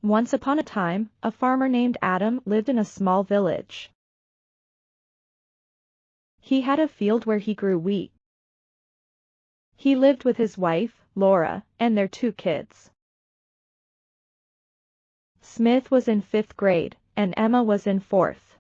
Once upon a time, a farmer named Adam lived in a small village. He had a field where he grew wheat. He lived with his wife, Laura, and their 2 kids. Smith was in 5th grade, and Emma was in 4th.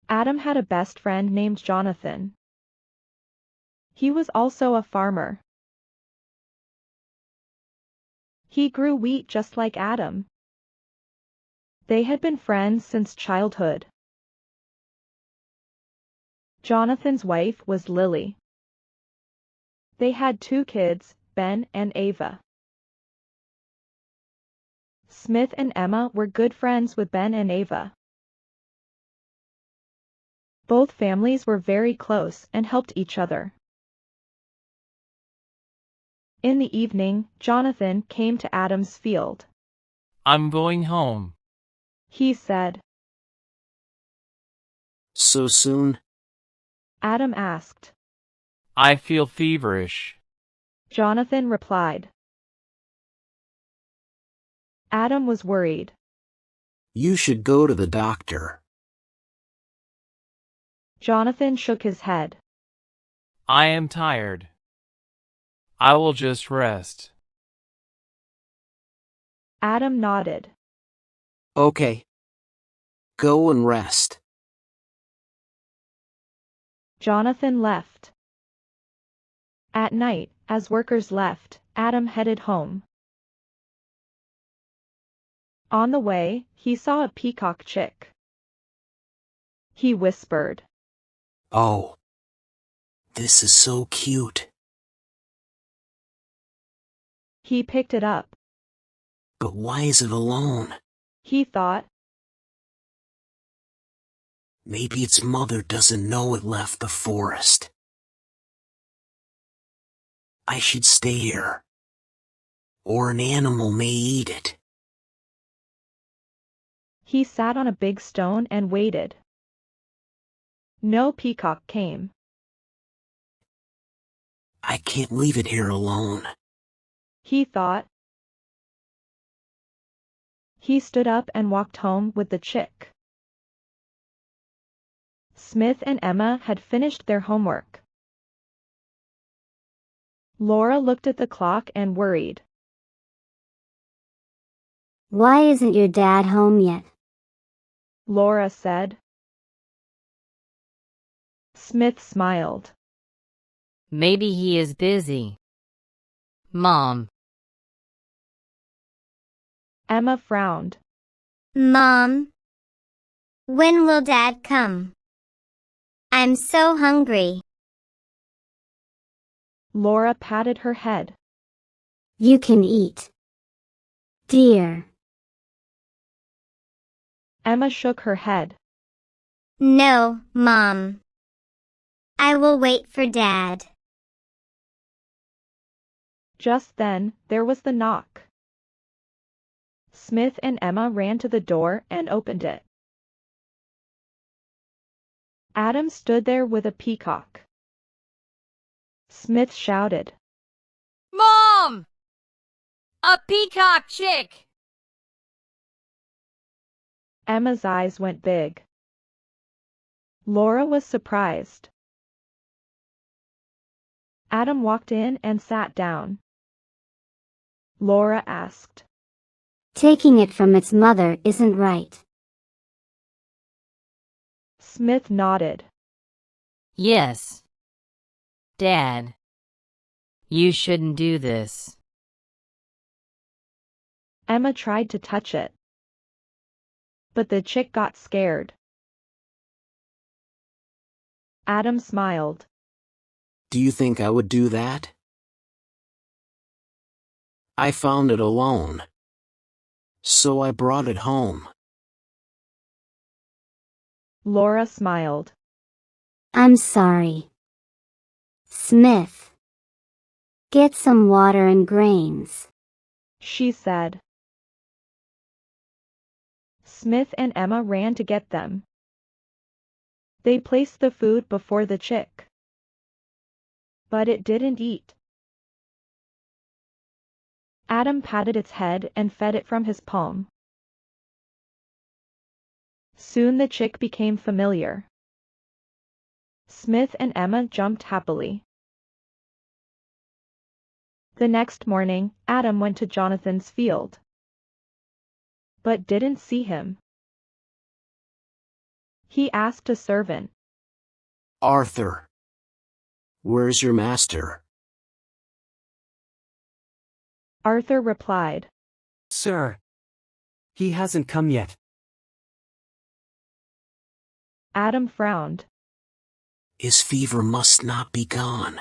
Adam had a best friend named Jonathan. He was also a farmer. He grew wheat just like Adam. They had been friends since childhood. Jonathan's wife was Lily. They had 2 kids, Ben and Ava. Smith and Emma were good friends with Ben and Ava. Both families were very close and helped each other. In the evening, Jonathan came to Adam's field. I'm going home, He said. So soon? Adam asked. I feel feverish. Jonathan replied. Adam was worried. You should go to the doctor. Jonathan shook his head. I am tired. I will just rest. Adam nodded. Okay. Go and rest. Jonathan left. At night, as workers left, Adam headed home. On the way, he saw a peacock chick. He whispered. Oh. This is so cute. He picked it up. But why is it alone? He thought. Maybe its mother doesn't know it left the forest. I should stay here. Or an animal may eat it. He sat on a big stone and waited. No peacock came. I can't leave it here alone. He thought. He stood up and walked home with the chick. Smith and Emma had finished their homework. Laura looked at the clock and worried. Why isn't your dad home yet? Laura said. Smith smiled. Maybe he is busy. Mom. Emma frowned. Mom, when will Dad come? I'm so hungry. Laura patted her head. You can eat, dear. Emma shook her head. No, Mom. I will wait for Dad. Just then, there was the knock. Smith and Emma ran to the door and opened it. Adam stood there with a peacock. Smith shouted. Mom! A peacock chick! Emma's eyes went big. Laura was surprised. Adam walked in and sat down. Laura asked. Taking it from its mother isn't right. Smith nodded. Yes. Dad. You shouldn't do this. Emma tried to touch it. But the chick got scared. Adam smiled. Do you think I would do that? I found it alone. So I brought it home. Laura smiled. I'm sorry. Smith. Get some water and grains. She said. Smith and Emma ran to get them. They placed the food before the chick. But it didn't eat. Adam patted its head and fed it from his palm. Soon the chick became familiar. Smith and Emma jumped happily. The next morning, Adam went to Jonathan's field, but didn't see him. He asked a servant, Arthur, where's your master? Arthur replied, Sir, he hasn't come yet. Adam frowned. His fever must not be gone.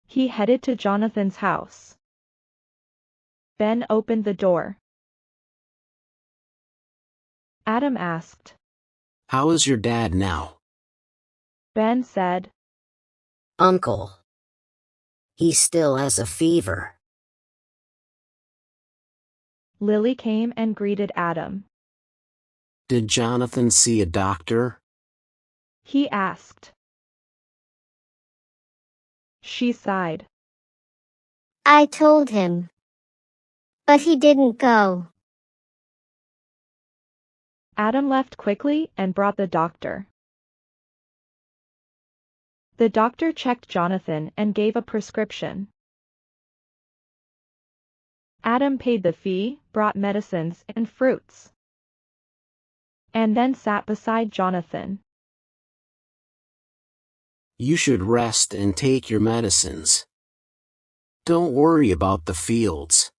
He headed to Jonathan's house. Ben opened the door. Adam asked. How is your dad now? Ben said, Uncle. He still has a fever. Lily came and greeted Adam. Did Jonathan see a doctor? He asked. She sighed. I told him. But he didn't go. Adam left quickly and brought the doctor. The doctor checked Jonathan and gave a prescription. Adam paid the fee, brought medicines and fruits, and then sat beside Jonathan. You should rest and take your medicines. Don't worry about the fields.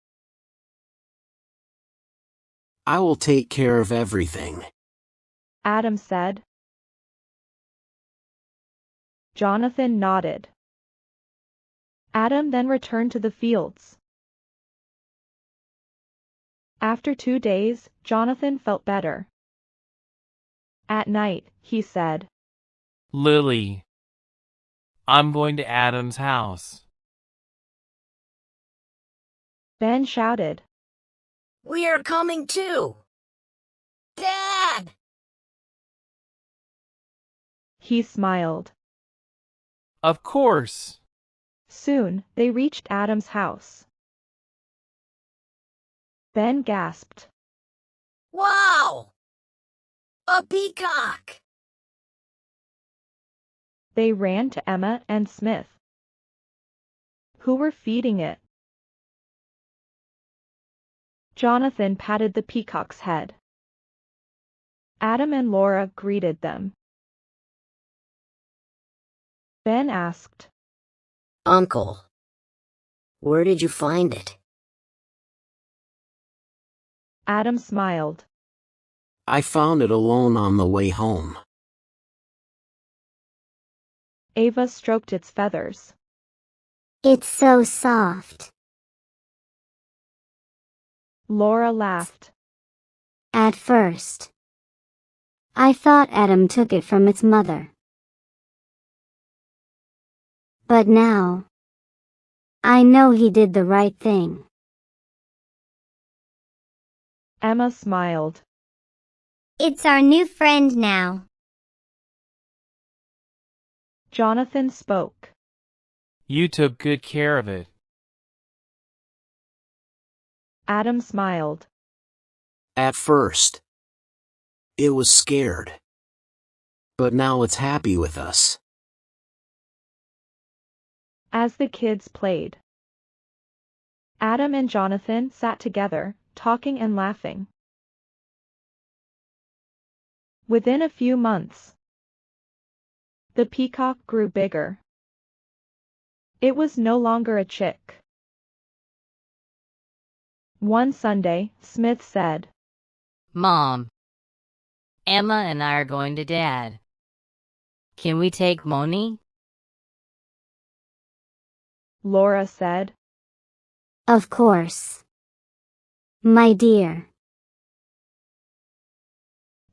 I will take care of everything. Adam said. Jonathan nodded. Adam then returned to the fields. After 2 days, Jonathan felt better. At night, he said, Lily, I'm going to Adam's house. Ben shouted. We are coming too. Dad! He smiled. Of course. Soon, they reached Adam's house. Ben gasped. Wow! A peacock! They ran to Emma and Smith, who were feeding it. Jonathan patted the peacock's head. Adam and Laura greeted them. Ben asked, Uncle. Where did you find it? Adam smiled. I found it alone on the way home. Ava stroked its feathers. It's so soft. Laura laughed. At first, I thought Adam took it from its mother. But now, I know he did the right thing. Emma smiled. It's our new friend now. Jonathan spoke. You took good care of it. Adam smiled. At first, it was scared. But now it's happy with us. As the kids played, Adam and Jonathan sat together, talking and laughing. Within a few months, the peacock grew bigger. It was no longer a chick. One Sunday, Smith said, Mom, Emma and I are going to Dad. Can we take Moni? Laura said, Of course. My dear.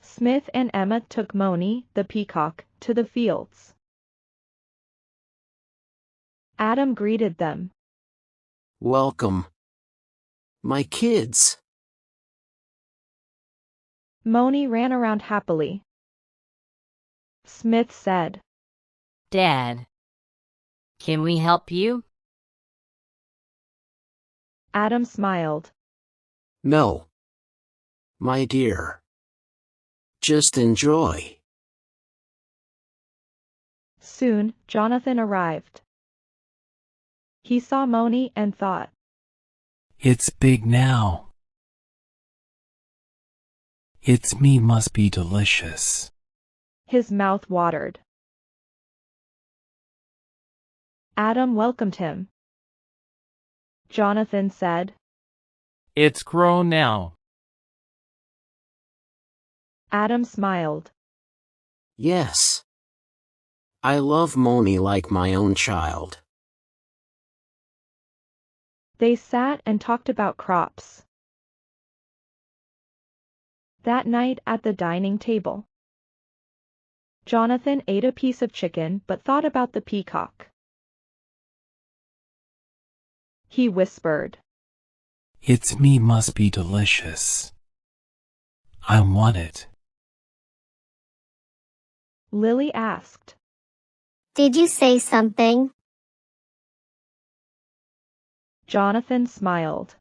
Smith and Emma took Moni, the peacock, to the fields. Adam greeted them. Welcome. My kids. Moni ran around happily. Smith said, Dad, can we help you? Adam smiled. No. My dear. Just enjoy. Soon, Jonathan arrived. He saw Moni and thought, It's big now. Its meat must be delicious. his mouth watered. Adam welcomed him. Jonathan said, It's grown now. Adam smiled. Yes. I love Moni like my own child. They sat and talked about crops. That night at the dining table, Jonathan ate a piece of chicken but thought about the peacock. He whispered, Its meat must be delicious. I want it. Lily asked. Did you say something? Jonathan smiled.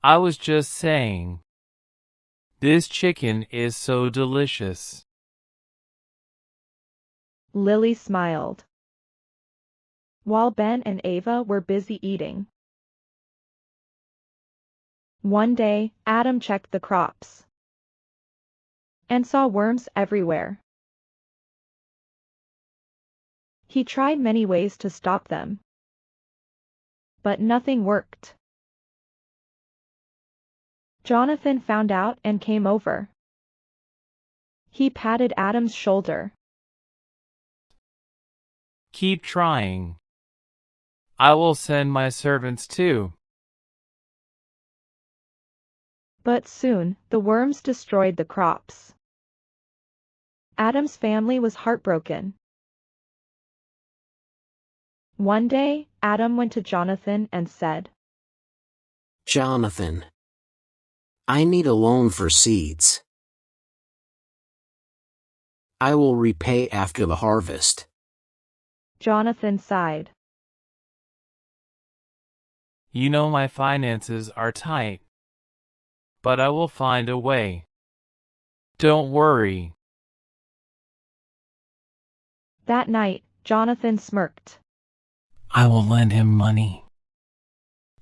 I was just saying. This chicken is so delicious. Lily smiled. While Ben and Ava were busy eating. One day, Adam checked the crops and saw worms everywhere. He tried many ways to stop them, but nothing worked. Jonathan found out and came over. He patted Adam's shoulder. Keep trying. I will send my servants too. But soon, the worms destroyed the crops. Adam's family was heartbroken. One day, Adam went to Jonathan and said, Jonathan. I need a loan for seeds. I will repay after the harvest. Jonathan sighed. You know my finances are tight. But I will find a way. Don't worry. That night, Jonathan smirked. I will lend him money.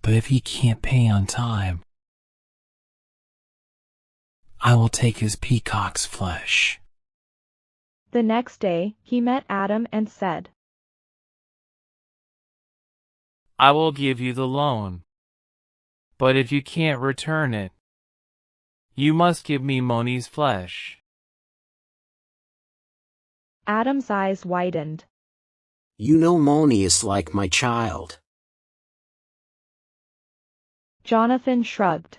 But if he can't pay on time, I will take his peacock's flesh. The next day, he met Adam and said, I will give you the loan. But if you can't return it, you must give me Moni's flesh. Adam's eyes widened. You know Moni is like my child. Jonathan shrugged.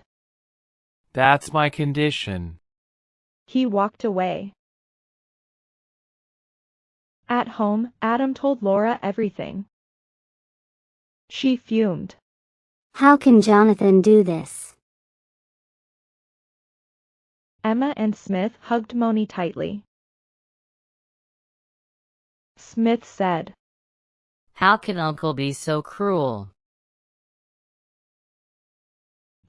That's my condition. He walked away. At home, Adam told Laura everything. She fumed. How can Jonathan do this? Emma and Smith hugged Moni tightly. Smith said, How can Uncle be so cruel?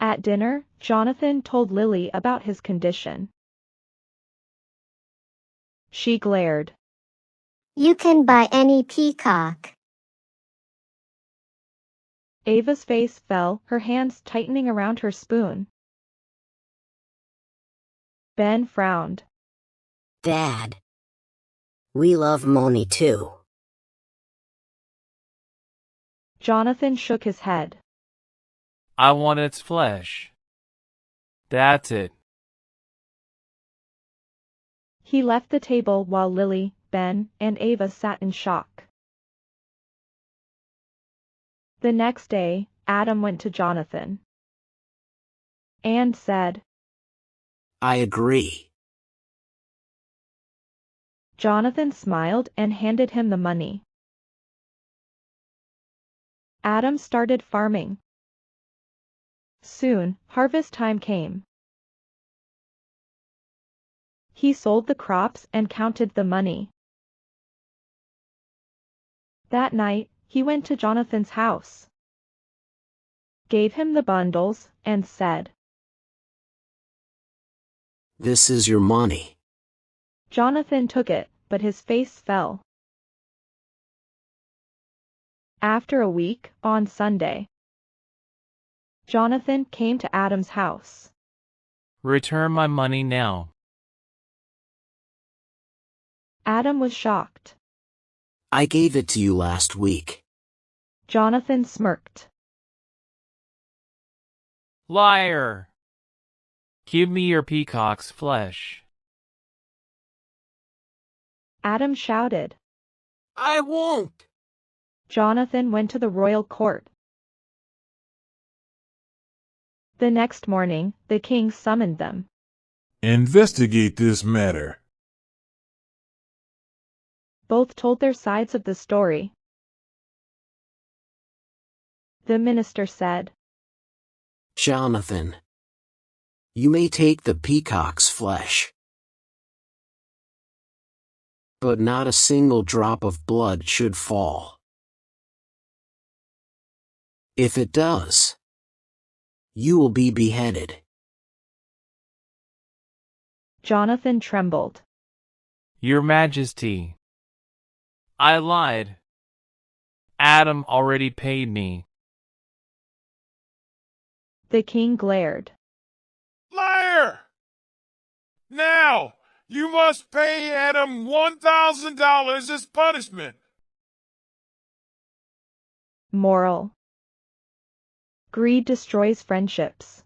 At dinner, Jonathan told Lily about his condition. She glared. You can buy any peacock. Ava's face fell, her hands tightening around her spoon. Ben frowned. Dad. We love Moni too. Jonathan shook his head. I want its flesh. That's it. He left the table while Lily, Ben, and Ava sat in shock. The next day, Adam went to Jonathan and said, I agree. Jonathan smiled and handed him the money. Adam started farming. Soon, harvest time came. He sold the crops and counted the money. That night, he went to Jonathan's house. gave him the bundles, and said, This is your money. Jonathan took it, but his face fell. After a week, on Sunday, Jonathan came to Adam's house. Return my money now. Adam was shocked. I gave it to you last week. Jonathan smirked. Liar! Give me your peacock's flesh. Adam shouted. I won't. Jonathan went to the royal court. The next morning, the king summoned them. Investigate this matter. Both told their sides of the story. The minister said, Jonathan, you may take the peacock's flesh, but not a single drop of blood should fall. If it does, you will be beheaded. Jonathan trembled. Your Majesty, I lied. Adam already paid me. The king glared. Liar! Now, you must pay Adam $1,000 as punishment. Moral: greed destroys friendships.